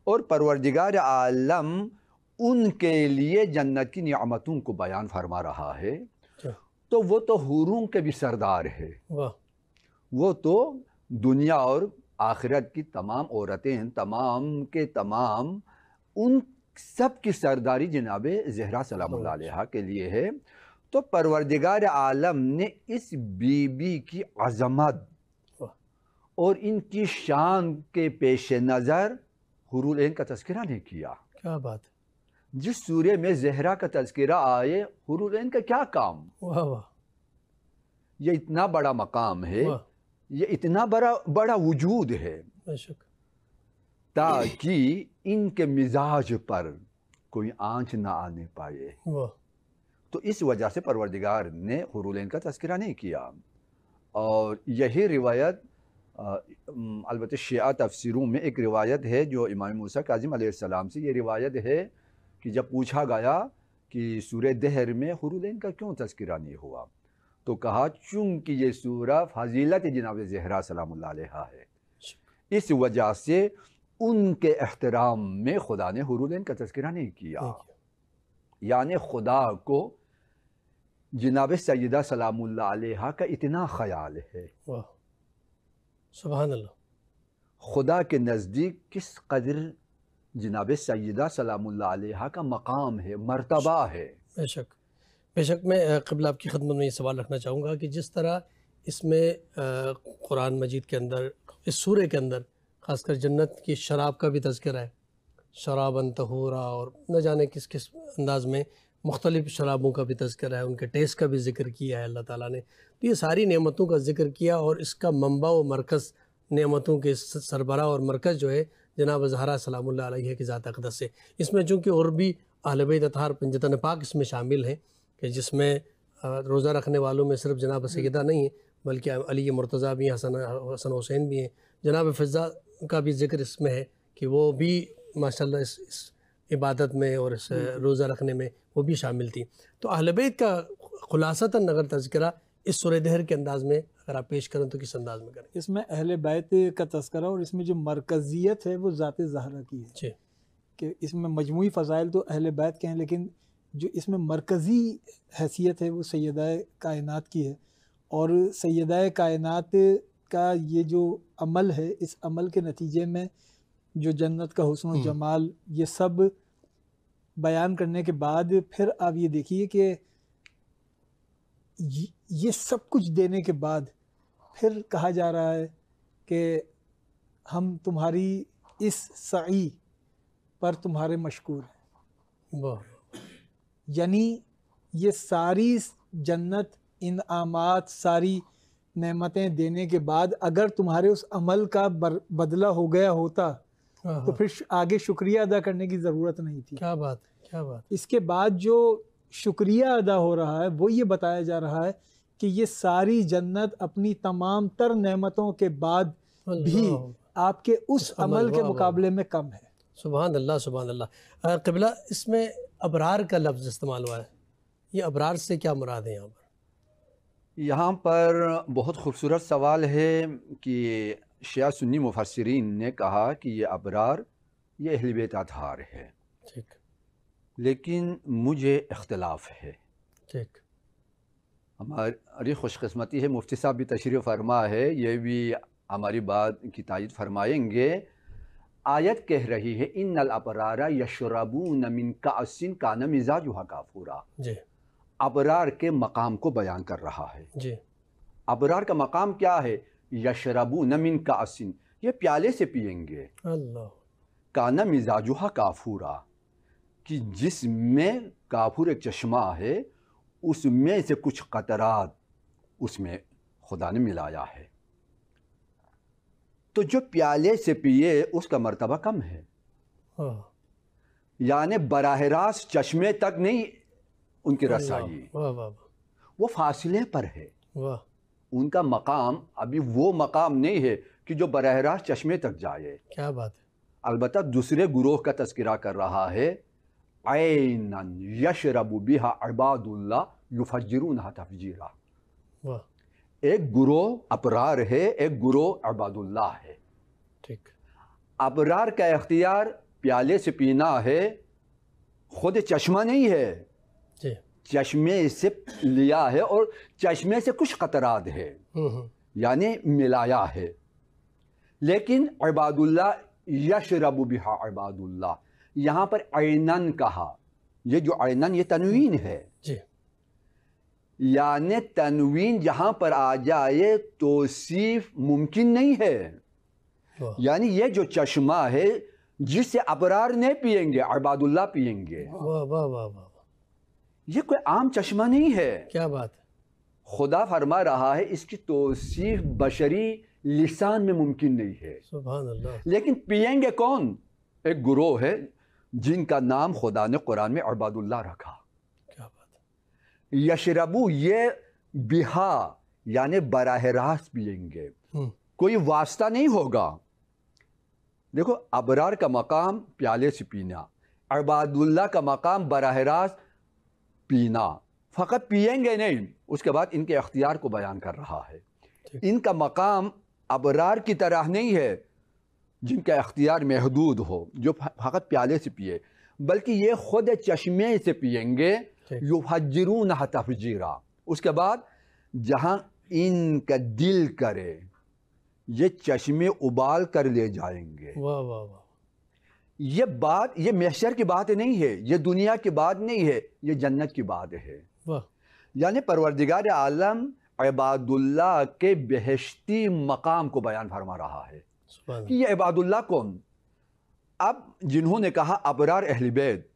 اور پروردگار عالم ان کے لیے جنت کی نعمتوں کو بیان فرما رہا ہے، تو وہ تو حوروں کے بھی سردار ہے، وہ تو دنیا اور آخرت کی تمام عورتیں، تمام کے تمام، ان سب کی سرداری جناب زہرا سلام اللہ علیہا کے لیے ہے۔ تو پروردگار عالم نے اس بی بی کی عظمت اور ان کی شان کے پیش نظر حور العین کا تذکرہ نہیں کیا۔ کیا بات! جس سورہ میں زہرا کا تذکرہ آئے، حور العین کا کیا کام؟ یہ اتنا بڑا مقام ہے، یہ اتنا بڑا وجود ہے، تاکہ ان کے مزاج پر کوئی آنچ نہ آنے پائے۔ تو اس وجہ سے پروردگار نے حور العین کا تذکرہ نہیں کیا۔ اور یہی روایت البتہ شیعہ تفسیروں میں ایک روایت ہے جو امام موسیٰ کاظم علیہ السلام سے یہ روایت ہے کہ جب پوچھا گیا کہ سورہ دہر میں حور العین کا کیوں تذکرہ نہیں ہوا، تو کہا چونکہ یہ سورہ فضیلت جناب زہرا سلام اللہ علیہا ہے، اس وجہ سے ان کے احترام میں خدا نے حور العین کا تذکرہ نہیں کیا۔ یعنی خدا کو جناب سیدہ سلام اللہ علیہا کا اتنا خیال ہے، سبحان اللہ، خدا کے نزدیک کس قدر جناب سیدہ سلام اللہ علیہ کا مقام ہے، مرتبہ ہے۔ بے شک بے شک۔ میں قبل آپ کی خدمت میں یہ سوال رکھنا چاہوں گا کہ جس طرح اس میں قرآن مجید کے اندر، اس سورے کے اندر خاص کر جنت کی شراب کا بھی تذکرہ ہے، شراباً طہورا، اور نہ جانے کس کس انداز میں مختلف شرابوں کا بھی تذکرہ ہے، ان کے ٹیسٹ کا بھی ذکر کیا ہے اللہ تعالیٰ نے۔ تو یہ ساری نعمتوں کا ذکر کیا، اور اس کا منبع و مرکز، نعمتوں کے سربراہ اور مرکز جو ہے جناب زہرا سلام اللہ علیہ کی ذات اقدس سے۔ اس میں چونکہ اور بھی اہل بیت اطہار پنجتن پاک اس میں شامل ہیں، کہ جس میں روزہ رکھنے والوں میں صرف جناب سیدہ نہیں ہیں بلکہ علی مرتضیٰ بھی ہیں، حسن حسین بھی ہیں، جناب فضہ کا بھی ذکر اس میں ہے کہ وہ بھی ماشاءاللہ اس عبادت میں اور اس روزہ رکھنے میں وہ بھی شامل تھی۔ تو اہل بیت کا خلاصتاً اگر تذکرہ اس سورہ دہر کے انداز میں اگر آپ پیش کریں تو کس انداز میں کریں؟ اس میں اہل بیت کا تذکرہ، اور اس میں جو مرکزیت ہے وہ ذات زہرا کی ہے، جی، کہ اس میں مجموعی فضائل تو اہل بیت کے ہیں، لیکن جو اس میں مرکزی حیثیت ہے وہ سیدہ کائنات کی ہے۔ اور سیدہ کائنات کا یہ جو عمل ہے، اس عمل کے نتیجے میں جو جنت کا حسن و جمال، یہ سب بیان کرنے کے بعد پھر آپ یہ دیکھیے کہ یہ سب کچھ دینے کے بعد پھر کہا جا رہا ہے کہ ہم تمہاری اس سعی پر تمہارے مشکور ہیں۔ واہ، یعنی یہ ساری جنت، انعامات، ساری نعمتیں دینے کے بعد اگر تمہارے اس عمل کا بدلہ ہو گیا ہوتا تو پھر آگے شکریہ ادا کرنے کی ضرورت نہیں تھی۔ کیا بات ہے، کیا بات۔ اس کے بعد جو شکریہ ادا ہو رہا ہے وہ یہ بتایا جا رہا ہے کہ یہ ساری جنت اپنی تمام تر نعمتوں کے بعد بھی آپ کے اس عمل کے مقابلے میں کم ہے۔ سبحان اللہ، سبحان اللہ۔ قبلہ، اس میں ابرار کا لفظ استعمال ہوا ہے، یہ ابرار سے کیا مراد ہے یہاں پر؟ یہاں پر بہت خوبصورت سوال ہے کہ شیعہ سنی مفسرین نے کہا کہ یہ ابرار، یہ اہل بیت اطہار ہے، ٹھیک، لیکن مجھے اختلاف ہے۔ ٹھیک، ہماری خوش قسمتی ہے، مفتی صاحب بھی تشریف فرما ہے، یہ بھی ہماری بات کی تائید فرمائیں گے۔ آیت کہہ رہی ہے ان الابرار یشربون من کأس کان مزاجها کافورا۔ جی، ابرار کے مقام کو بیان کر رہا ہے۔ جی، ابرار کا مقام کیا ہے؟ یشربون من کأس، یہ پیالے سے پئیں گے، اللہ، کان مزاجها کافورا، کہ جس میں کافور ایک چشمہ ہے، اس میں سے کچھ قطرات اس میں خدا نے ملایا ہے۔ تو جو پیالے سے پیے اس کا مرتبہ کم ہے، یعنی براہ راست چشمے تک نہیں ان کی رسائی، واہ واہ وہ فاصلے پر ہے۔ واہ، ان کا مقام ابھی وہ مقام نہیں ہے کہ جو براہ راست چشمے تک جائے۔ کیا بات ہے۔ البتہ دوسرے گروہ کا تذکرہ کر رہا ہے، عینا یشرب بہا عباد اللہ یفجرونہا تفجیرا۔ واہ، ایک گروہ ابرار ہے، ایک گروہ عباد اللہ ہے۔ ٹھیک، ابرار کا اختیار پیالے سے پینا ہے، خود چشمہ نہیں ہے، جی، چشمے سے لیا ہے اور چشمے سے کچھ قطرات ہے، یعنی ملایا ہے۔ لیکن عباد اللہ یشرب بہا عباد اللہ، یہاں پر عینن کہا، یہ جو عینن یہ تنوین ہے، جی، یعنی تنوین جہاں پر آ جائے توصیف ممکن نہیں ہے۔ واہ، یعنی یہ جو چشمہ ہے جس سے ابرار نہیں پئیں گے، عباد اللہ پئیں گے، واہ واہ واہ واہ، یہ کوئی عام چشمہ نہیں ہے۔ کیا بات ہے۔ خدا فرما رہا ہے اس کی توصیف بشری لسان میں ممکن نہیں ہے، سبحان اللہ، لیکن پئیں گے کون؟ ایک گروہ ہے جن کا نام خدا نے قرآن میں عباد اللہ رکھا۔ کیا بات ہے۔ یشربو، یہ بہا یعنی براہ راست پئیں گے، کوئی واسطہ نہیں ہوگا۔ دیکھو، ابرار کا مقام پیالے سے پینا، عباد اللہ کا مقام براہ راست پینا، فقط پئیں گے نہیں، اس کے بعد ان کے اختیار کو بیان کر رہا ہے۔ ان کا مقام ابرار کی طرح نہیں ہے جن کا اختیار محدود ہو، جو فقط پیالے سے پیے، بلکہ یہ خود چشمے سے پئیں گے، یفجرونہا تفجیرا۔ اس کے بعد جہاں ان کا دل کرے یہ چشمے ابال کر لے جائیں گے۔ واہ واہ واہ، یہ بات یہ محشر کی بات نہیں ہے، یہ دنیا کی بات نہیں ہے، یہ جنت کی بات ہے۔ یعنی پروردگار عالم عباد اللہ کے بہشتی مقام کو بیان فرما رہا ہے کہ یہ عباد اللہ کون؟ اب جنہوں نے کہا ابرار اہل بیت،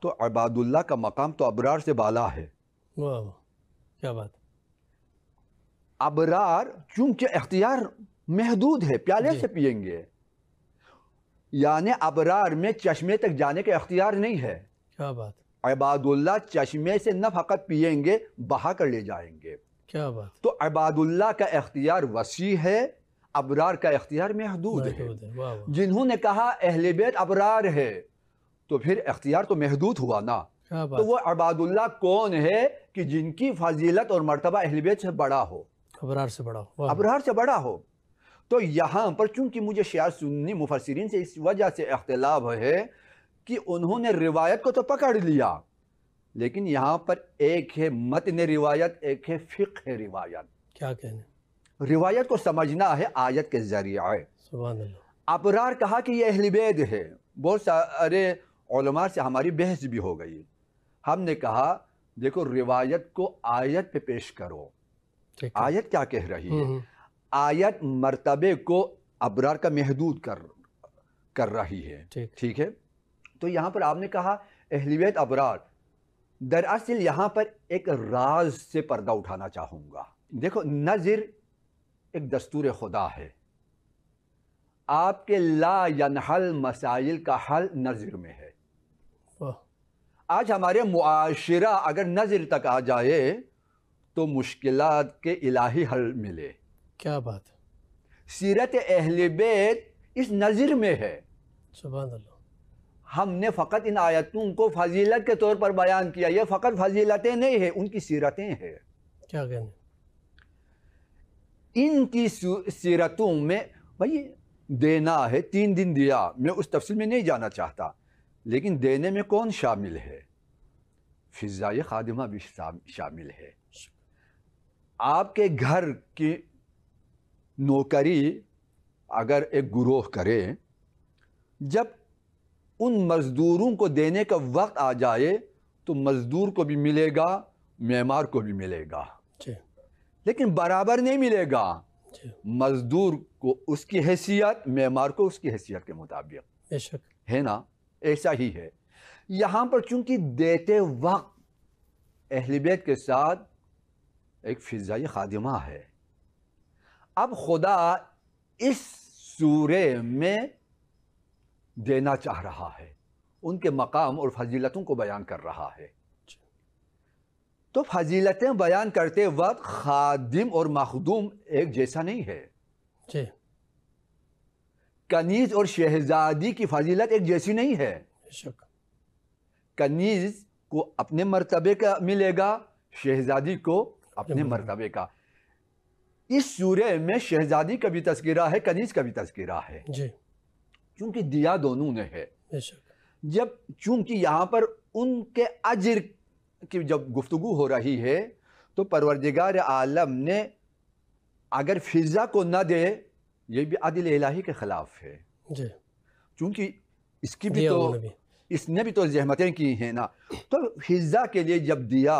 تو عباد اللہ کا مقام تو ابرار سے بالا ہے۔ کیا بات! ابرار چونکہ اختیار محدود ہے، پیالے سے پیئیں گے، یعنی ابرار میں چشمے تک جانے کا اختیار نہیں ہے۔ کیا بات! عباد اللہ چشمے سے نہ فقط پیئیں گے، بہا کر لے جائیں گے۔ کیا بات! تو عباد اللہ کا اختیار وسیع ہے، ابرار کا اختیار محدود ہے۔ جنہوں نے کہا اہل بیت ابرار ہے تو پھر اختیار تو محدود ہوا نا۔ تو وہ عباد اللہ کون ہے کہ جن کی فضیلت اور مرتبہ اہل بیت سے بڑا ہو، ابرار سے بڑا ہو، ابرار سے بڑا ہو۔ تو یہاں پر چونکہ مجھے شیعہ سنی مفسرین سے اس وجہ سے اختلاف ہے کہ انہوں نے روایت کو تو پکڑ لیا، لیکن یہاں پر ایک ہے متن روایت، ایک ہے فقہ روایت۔ کیا کہنے؟ روایت کو سمجھنا ہے آیت کے ذریعے۔ سبحان اللہ۔ ابرار کہا کہ یہ اہل بیت ہے، بہت سارے علماء سے ہماری بحث بھی ہو گئی۔ ہم نے کہا دیکھو روایت کو آیت پہ پیش کرو، آیت کیا کہہ رہی ہے؟ آیت مرتبے کو ابرار کا محدود کر رہی ہے، ٹھیک ہے؟ تو یہاں پر آپ نے کہا اہل بیت ابرار، دراصل یہاں پر ایک راز سے پردہ اٹھانا چاہوں گا۔ دیکھو نظر ایک دستور خدا ہے، آپ کے لا ینحل مسائل کا حل نظر میں ہے۔ آج ہمارے معاشرہ اگر نظر تک آ جائے تو مشکلات کے الہی حل ملے۔ کیا بات! سیرت اہل بیت اس نظر میں ہے۔ سبحان اللہ۔ ہم نے فقط ان آیتوں کو فضیلت کے طور پر بیان کیا، یہ فقط فضیلتیں نہیں ہیں، ان کی سیرتیں ہیں۔ کیا کہنے؟ ان کی سیرتوں میں بھائی دینا ہے، 3 دن دیا، میں اس تفصیل میں نہیں جانا چاہتا، لیکن دینے میں کون شامل ہے؟ فضائے خادمہ بھی شامل ہے۔ آپ کے گھر کی نوکری اگر ایک گروہ کرے، جب ان مزدوروں کو دینے کا وقت آ جائے تو مزدور کو بھی ملے گا، معمار کو بھی ملے گا، لیکن برابر نہیں ملے گا۔ مزدور کو اس کی حیثیت، معمار کو اس کی حیثیت کے مطابق، ہے نا؟ ایسا ہی ہے یہاں پر، چونکہ دیتے وقت اہل بیت کے ساتھ ایک فضائے خادمہ ہے۔ اب خدا اس سورے میں دینا چاہ رہا ہے، ان کے مقام اور فضیلتوں کو بیان کر رہا ہے۔ تو فضیلتیں بیان کرتے وقت خادم اور مخدوم ایک جیسا نہیں ہے۔ کنیز اور شہزادی کی فضیلت ایک جیسی نہیں ہے۔ کنیز کو اپنے مرتبے کا ملے گا، شہزادی کو اپنے مرتبے کا۔ اس سورے میں شہزادی کا بھی تذکرہ ہے، کنیز کا بھی تذکرہ ہے، چونکہ دیا دونوں نے ہے۔ جب چونکہ یہاں پر ان کے اجر کی جب گفتگو ہو رہی ہے تو پروردگار عالم نے اگر فضا کو نہ دے، یہ بھی عدل الہی کے خلاف ہے، چونکہ اس کی بھی تو اس نے بھی تو زحمتیں کی ہیں نا۔ تو فضا کے لیے جب دیا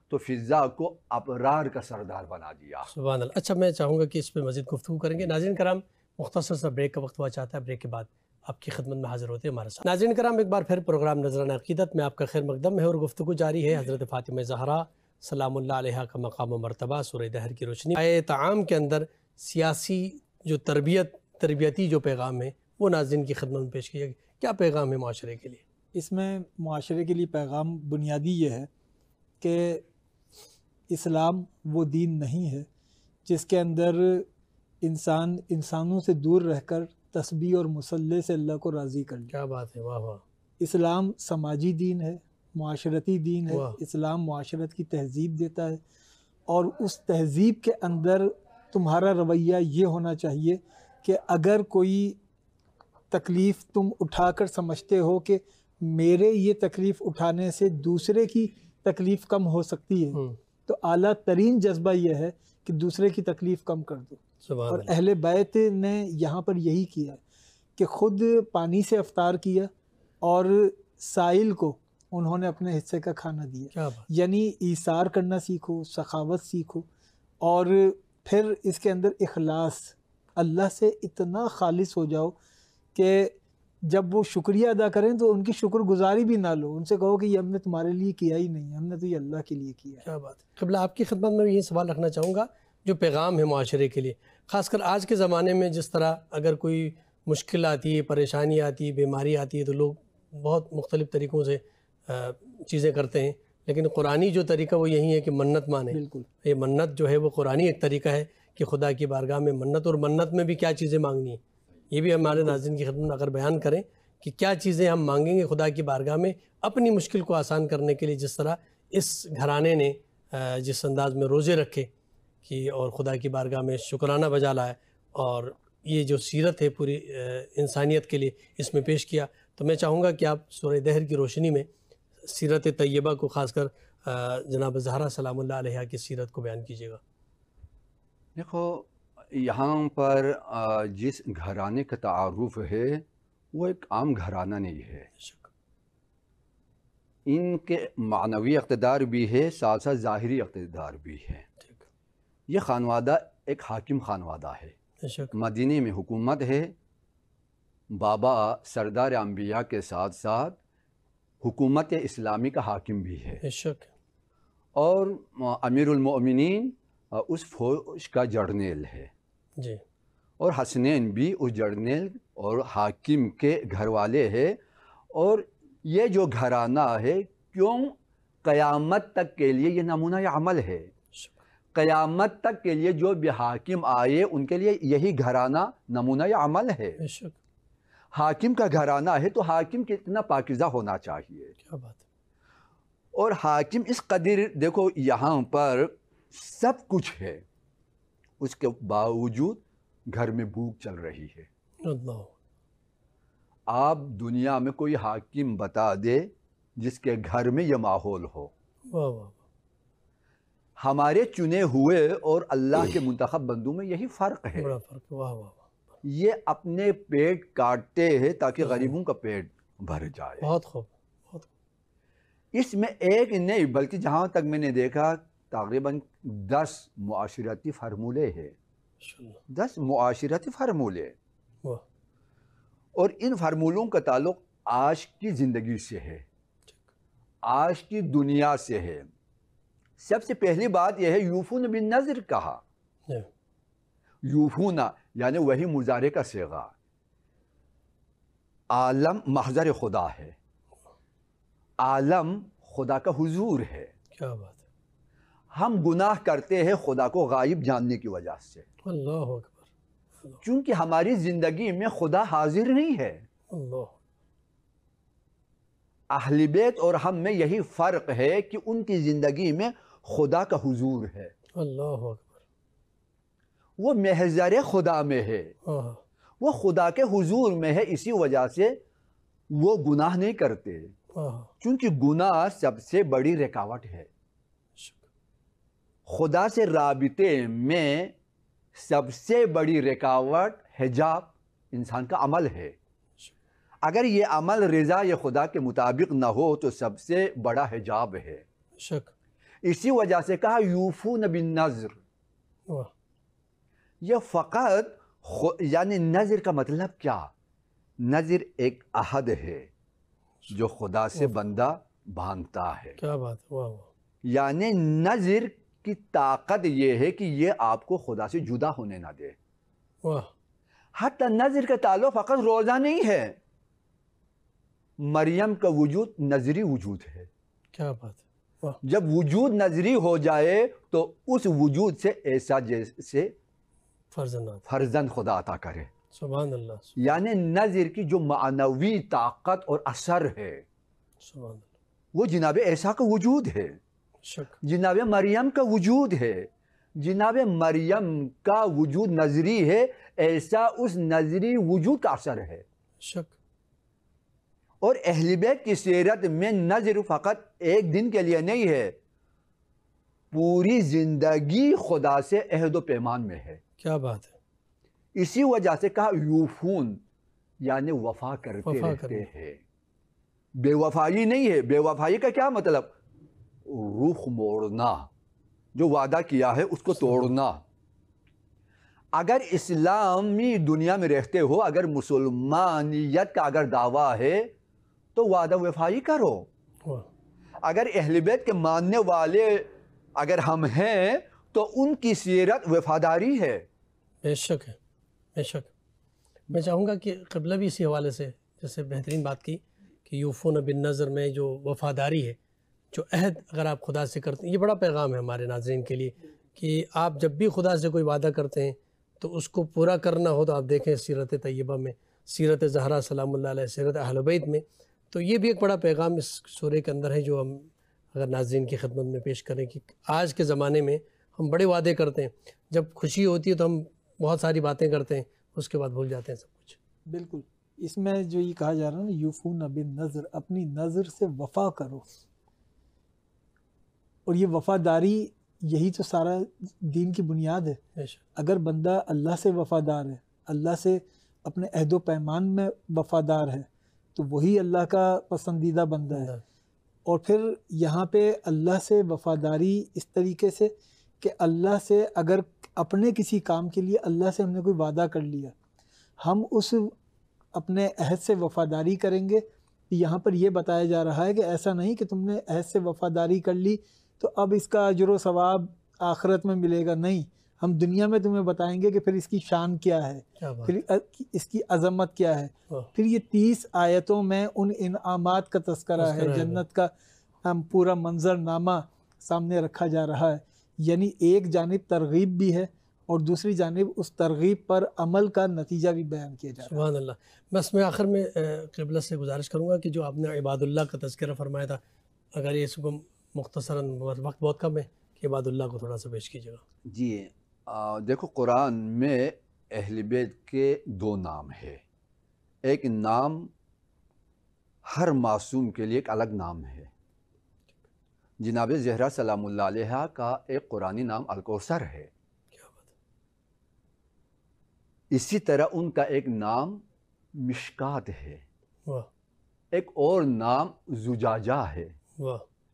تو فضا کو ابرار کا سردار بنا دیا۔ سبحان اللہ۔ اچھا، میں چاہوں گا کہ اس پہ مزید گفتگو کریں گے۔ ناظرین کرام، مختصر سا بریک کا وقت ہوا چاہتا ہے، بریک کے بعد آپ کی خدمت میں حاضر ہوتے ہیں ہمارے ساتھ۔ ناظرین کرام، ایک بار پھر پروگرام نذرانہ عقیدت میں آپ کا خیر مقدم ہے اور گفتگو جاری ہے حضرت فاطمہ زہرا سلام اللہ علیہا کا مقام و مرتبہ سورہ دہر کی روشنی۔ آیے طعام کے اندر سیاسی جو تربیتی جو پیغام ہے وہ ناظرین کی خدمت میں پیش کیا گیا۔ کیا پیغام ہے معاشرے کے لیے؟ اس میں معاشرے کے لیے پیغام بنیادی یہ ہے کہ اسلام وہ دین نہیں ہے جس کے اندر انسانوں سے دور رہ کر تسبیح اور مصلی سے اللہ کو راضی کر لے۔ کیا بات ہے! واہ واہ! اسلام سماجی دین ہے، معاشرتی دین ہے۔ اسلام معاشرت کی تہذیب دیتا ہے، اور اس تہذیب کے اندر تمہارا رویہ یہ ہونا چاہیے کہ اگر کوئی تکلیف تم اٹھا کر سمجھتے ہو کہ میرے یہ تکلیف اٹھانے سے دوسرے کی تکلیف کم ہو سکتی ہے، تو اعلیٰ ترین جذبہ یہ ہے کہ دوسرے کی تکلیف کم کر دو۔ اور اہل بیت نے یہاں پر یہی کیا ہے کہ خود پانی سے افطار کیا اور سائل کو انہوں نے اپنے حصے کا کھانا دیا. کیا بات. یعنی ایثار کرنا سیکھو، سخاوت سیکھو، اور پھر اس کے اندر اخلاص، اللہ سے اتنا خالص ہو جاؤ کہ جب وہ شکریہ ادا کریں تو ان کی شکر گزاری بھی نہ لو، ان سے کہو کہ یہ ہم نے تمہارے لیے کیا ہی نہیں، ہم نے تو یہ اللہ کے لیے کیا ہے. کیا بات. قبلہ آپ کی خدمت میں یہ سوال رکھنا چاہوں گا جو پیغام ہے معاشرے کے لیے، خاص کر آج کے زمانے میں جس طرح اگر کوئی مشکل آتی ہے، پریشانی آتی ہے، بیماری آتی ہے تو لوگ بہت مختلف طریقوں سے چیزیں کرتے ہیں، لیکن قرآنی جو طریقہ وہ یہی ہے کہ منت مانیں. بالکل. یہ منت جو ہے وہ قرآنی ایک طریقہ ہے کہ خدا کی بارگاہ میں منت، اور منت میں بھی کیا چیزیں مانگنی ہیں یہ بھی ہمارے ناظرین کی خدمت میں اگر بیان کریں کہ کیا چیزیں ہم مانگیں گے خدا کی بارگاہ میں اپنی مشکل کو آسان کرنے کے لیے، جس طرح اس گھرانے نے جس انداز میں روزے رکھے کہ اور خدا کی بارگاہ میں شکرانہ بجا لایا، اور یہ جو سیرت ہے پوری انسانیت کے لیے اس میں پیش کیا. تو میں چاہوں گا کہ آپ سورہ دہر کی روشنی میں سیرت طیبہ کو، خاص کر جناب زہرا سلام اللہ علیہا کی سیرت کو بیان کیجیے گا. دیکھو یہاں پر جس گھرانے کا تعارف ہے وہ ایک عام گھرانہ نہیں ہے. ان کے معنوی اقتدار بھی ہے، ساتھ ساتھ ظاہری اقتدار بھی ہے. یہ خانوادہ ایک حاکم خانوادہ ہے. مدینے میں حکومت ہے، بابا سردار انبیاء کے ساتھ ساتھ حکومت اسلامی کا حاکم بھی ہے، اور امیر المؤمنین اس فوج کا جرنیل ہے. جی. اور حسنین بھی اس جرنیل اور حاکم کے گھر والے ہیں. اور یہ جو گھرانہ ہے کیوں قیامت تک کے لیے یہ نمونہ عمل ہے. قیامت تک کے لیے جو بھی حاکم آئے ان کے لیے یہی گھرانہ نمونہ عمل ہے. حاکم کا گھرانہ ہے تو حاکم کتنا پاکیزہ ہونا چاہیے. کیا بات. اور حاکم اس قدر، دیکھو یہاں پر سب کچھ ہے، اس کے باوجود گھر میں بھوک چل رہی ہے. اللہ. آپ دنیا میں کوئی حاکم بتا دے جس کے گھر میں یہ ماحول ہو. واہ واہ. ہمارے چنے ہوئے اور اللہ کے منتخب بندوں میں یہی فرق ہے. بڑا فرق. واہ واہ. یہ اپنے پیٹ کاٹتے ہیں تاکہ غریبوں کا پیٹ بھر جائے. بہت خوب. اس میں ایک نہیں بلکہ جہاں تک میں نے دیکھا تقریباً 10 معاشرتی فرمولے ہیں. 10 معاشرتی فرمولے. اور ان فرمولوں کا تعلق آج کی زندگی سے ہے، آج کی دنیا سے ہے. سب سے پہلی بات یہ ہے یوفون بالنذر کہا. یوفونا یعنی وہی مضارع کا صیغہ. عالم محضر خدا ہے، عالم خدا کا حضور ہے. کیا بات. ہم گناہ کرتے ہیں خدا کو غائب جاننے کی وجہ سے. اللہ اکبر. چونکہ ہماری زندگی میں خدا حاضر نہیں ہے. اللہ. اہل بیت اور ہم میں یہی فرق ہے کہ ان کی زندگی میں خدا کا حضور ہے. اللہ اکبر. وہ محضر خدا میں ہے، وہ خدا کے حضور میں ہے. اسی وجہ سے وہ گناہ نہیں کرتے، چونکہ گناہ سب سے بڑی رکاوٹ ہے. خدا سے رابطے میں سب سے بڑی رکاوٹ حجاب انسان کا عمل ہے. اگر یہ عمل رضا یہ خدا کے مطابق نہ ہو تو سب سے بڑا حجاب ہے. اسی وجہ سے کہا یوفون بالنذر. یہ فقط یعنی نذر کا مطلب کیا؟ نذر ایک عہد ہے جو خدا سے بندہ باندھتا ہے. کیا بات. یعنی نذر کی طاقت یہ ہے کہ یہ آپ کو خدا سے جدا ہونے نہ دے. حتی نذر کا تعلق فقط روزہ نہیں ہے. مریم کا وجود نظری وجود ہے. کیا بات. جب وجود نظری ہو جائے تو اس وجود سے ایسا جیسے فرزند خدا عطا کرے. سبحان اللہ. یعنی نذر کی جو معنوی طاقت اور اثر ہے سبحان اللہ وہ جناب عیسیٰ کا وجود ہے، جناب مریم کا وجود ہے. جناب مریم کا وجود نظری ہے، ایسا اس نظری وجود کا اثر ہے. اور اہل بیت کی سیرت میں نذر فقط ایک دن کے لیے نہیں ہے، پوری زندگی خدا سے عہد و پیمان میں ہے. کیا بات ہے. اسی وجہ سے کہا یوفون یعنی وفا کرتے رہتے ہیں. بے وفائی نہیں ہے. بے وفائی کا کیا مطلب؟ رخ موڑنا، جو وعدہ کیا ہے اس کو توڑنا. اگر اسلامی دنیا میں رہتے ہو، اگر مسلمانیت کا اگر دعویٰ ہے تو وعدہ وفائی کرو. اگر اہل بیت کے ماننے والے اگر ہم ہیں تو ان کی سیرت وفاداری ہے. بے شک ہے، بے شک. میں چاہوں گا کہ قبلہ بھی اسی حوالے سے جیسے بہترین بات کی کہ یوفون بالنذر میں جو وفاداری ہے، جو عہد اگر آپ خدا سے کرتے ہیں، یہ بڑا پیغام ہے ہمارے ناظرین کے لیے کہ آپ جب بھی خدا سے کوئی وعدہ کرتے ہیں تو اس کو پورا کرنا ہو. تو آپ دیکھیں سیرت طیبہ میں، سیرت زہرا سلام اللہ علیہ، سیرت اہل بیت میں، تو یہ بھی ایک بڑا پیغام اس سورہ کے اندر ہے جو ہم اگر ناظرین کی خدمت میں پیش کریں کہ آج کے زمانے میں ہم بڑے وعدے کرتے ہیں، جب خوشی ہوتی ہے تو ہم بہت ساری باتیں کرتے ہیں، اس کے بعد بھول جاتے ہیں سب کچھ. بالکل. اس میں جو یہ کہا جا رہا ہے نا یوفون بالنذر، اپنی نظر سے وفا کرو. اور یہ وفاداری یہی تو سارا دین کی بنیاد ہے. اگر بندہ اللہ سے وفادار ہے، اللہ سے اپنے عہد و پیمان میں وفادار ہے تو وہی اللہ کا پسندیدہ بندہ ہے. اور پھر یہاں پہ اللہ سے وفاداری اس طریقے سے کہ اللہ سے اگر اپنے کسی کام کے لیے اللہ سے ہم نے کوئی وعدہ کر لیا، ہم اس اپنے عہد سے وفاداری کریں گے. یہاں پر یہ بتایا جا رہا ہے کہ ایسا نہیں کہ تم نے عہد سے وفاداری کر لی تو اب اس کا اجر و ثواب آخرت میں ملے گا. نہیں، ہم دنیا میں تمہیں بتائیں گے کہ پھر اس کی شان کیا ہے، پھر اس کی عظمت کیا ہے. پھر یہ 30 آیتوں میں ان انعامات کا تذکرہ ہے، جنت کا پورا منظرنامہ سامنے رکھا جا رہا ہے. یعنی ایک جانب ترغیب بھی ہے اور دوسری جانب اس ترغیب پر عمل کا نتیجہ بھی بیان کیا جا رہا ہے. سبحان اللہ. بس میں آخر میں قبلہ سے گزارش کروں گا کہ جو آپ نے عباد اللہ کا تذکرہ فرمایا تھا، اگر یہ اس کو مختصراً، وقت بہت کم ہے، کہ عباد اللہ کو تھوڑا سا پیش کیجیے گا. جی دیکھو، قرآن میں اہل بیت کے 2 نام ہے. ایک نام ہر معصوم کے لیے ایک الگ نام ہے. جناب زہرا سلام اللہ علیہ کا ایک قرآنی نام الکوثر ہے. اسی طرح ان کا ایک نام مشکات ہے، ایک اور نام زجاجہ ہے،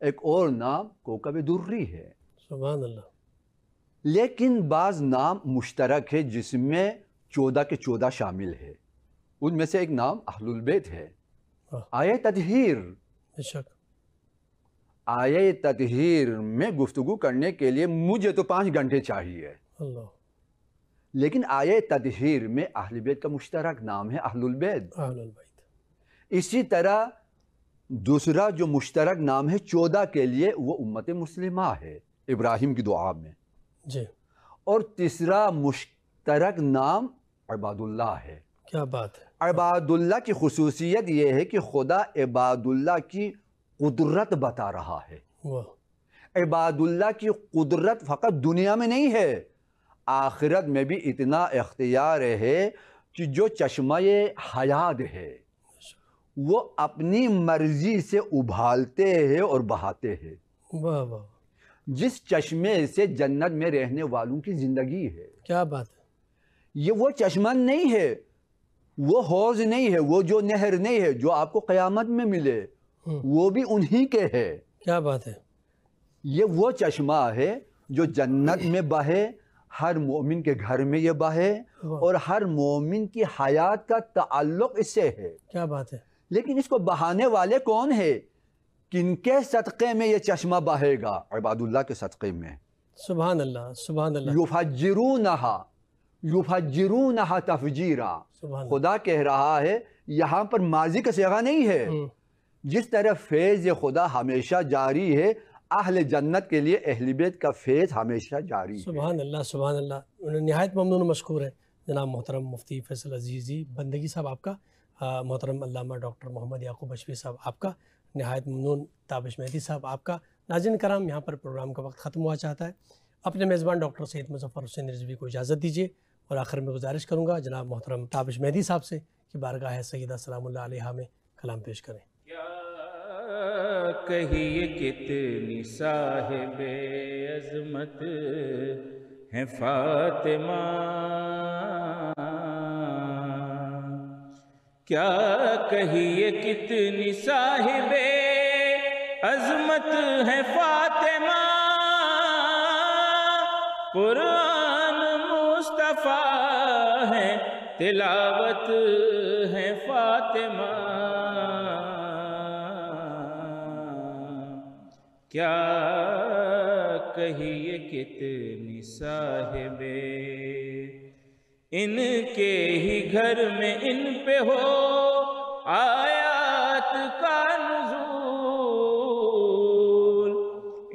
ایک اور نام کوکب دری ہے. سبحان اللہ. لیکن بعض نام مشترک ہے جس میں 14 کے 14 شامل ہے. ان میں سے ایک نام اہل البیت ہے. آیہ تطہیر، آیہ تطہیر میں گفتگو کرنے کے لیے مجھے تو 5 گھنٹے چاہیے، لیکن آیہ تطہیر میں اہل بیت کا مشترک نام ہے اہل البیت. اسی طرح دوسرا جو مشترک نام ہے 14 کے لیے وہ امت مسلمہ ہے ابراہیم کی دعا میں. جی. اور تیسرا مشترک نام عباد اللہ ہے. کیا بات ہے. عباد اللہ کی خصوصیت یہ ہے کہ خدا عباد اللہ کی قدرت بتا رہا ہے. عباد اللہ کی قدرت فقط دنیا میں نہیں ہے، آخرت میں بھی اتنا اختیار ہے کہ جو چشمہ حیات ہے وہ اپنی مرضی سے ابھالتے ہیں اور بہاتے ہیں. واہ واہ. جس چشمے سے جنت میں رہنے والوں کی زندگی ہے. کیا بات ہے. یہ وہ چشمہ نہیں ہے، وہ حوض نہیں ہے، وہ جو نہر نہیں ہے جو آپ کو قیامت میں ملے، وہ بھی انہی کے ہے. کیا بات ہے. یہ وہ چشمہ ہے جو جنت میں بہے، ہر مومن کے گھر میں یہ بہے، اور ہر مومن کی حیات کا تعلق اس سے ہے. کیا بات ہے. لیکن اس کو بہانے والے کون ہیں؟ کن کے صدقے میں یہ چشمہ بہے گا؟ عباد اللہ کے صدقے میں. سبحان اللہ، سبحان اللہ. یفجرونہا تفجیرا. خدا کہہ رہا ہے، یہاں پر ماضی کا صیغہ نہیں ہے. جس طرح فیض خدا ہمیشہ جاری ہے، اہل جنت کے لیے اہل بیت کا فیض ہمیشہ جاری ہے. سبحان اللہ، سبحان اللہ. نہایت ممنون و مشکور ہے جناب محترم مفتی فیصل عزیزی بندگی صاحب آپ کا، محترم علامہ ڈاکٹر محمد یعقوب اشفی صاحب آپ کا، نہایت ممنون تابش مہدی صاحب آپ کا. ناظرین کرام، یہاں پر پروگرام کا وقت ختم ہوا چاہتا ہے. اپنے میزبان ڈاکٹر سید مظفر حسین رضوی کو اجازت دیجیے، اور آخر میں گزارش کروں گا جناب محترم تابش مہدی صاحب سے کہ بارگاہ سیدہ سلام اللہ علیہا میں کلام پیش کریں. کیا کہیے کتنی صاحب عظمت ہیں فاطمہ، کیا کہیے کتنی صاحب عظمت ہے فاطمہ، قرآن مصطفیٰ ہے تلاوت ہے فاطمہ، کیا کہیے کتنی صاحب، ان کے ہی گھر میں ان پہ ہو آیات کا نزول،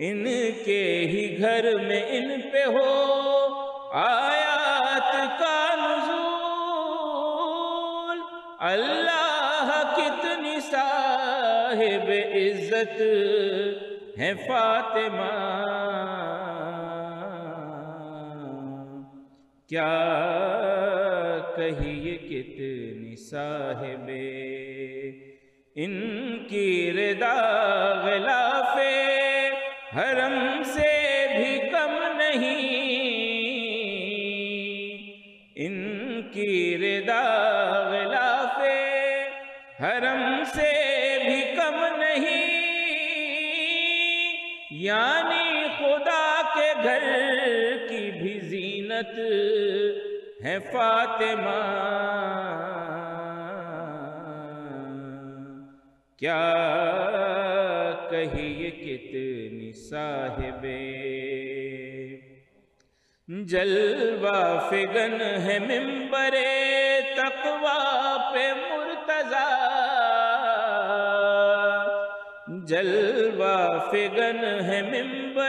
ان کے ہی گھر میں ان پہ ہو آیات کا نزول، اللہ کتنی صاحب عزت ہے فاطمہ، کیا کہیے کتنی صاحب، ان کی رضا غلاف حرم سے بھی کم نہیں، ان کی رضا غلاف حرم سے بھی کم نہیں، یعنی خدا کے گھر کی بھی زینت ہے فاطمہ، کیا کہیے کتنی صاحب، جلوہ فگن ہے منبر تقویٰ پہ مرتضیٰ، جلوہ فگن ہے منبر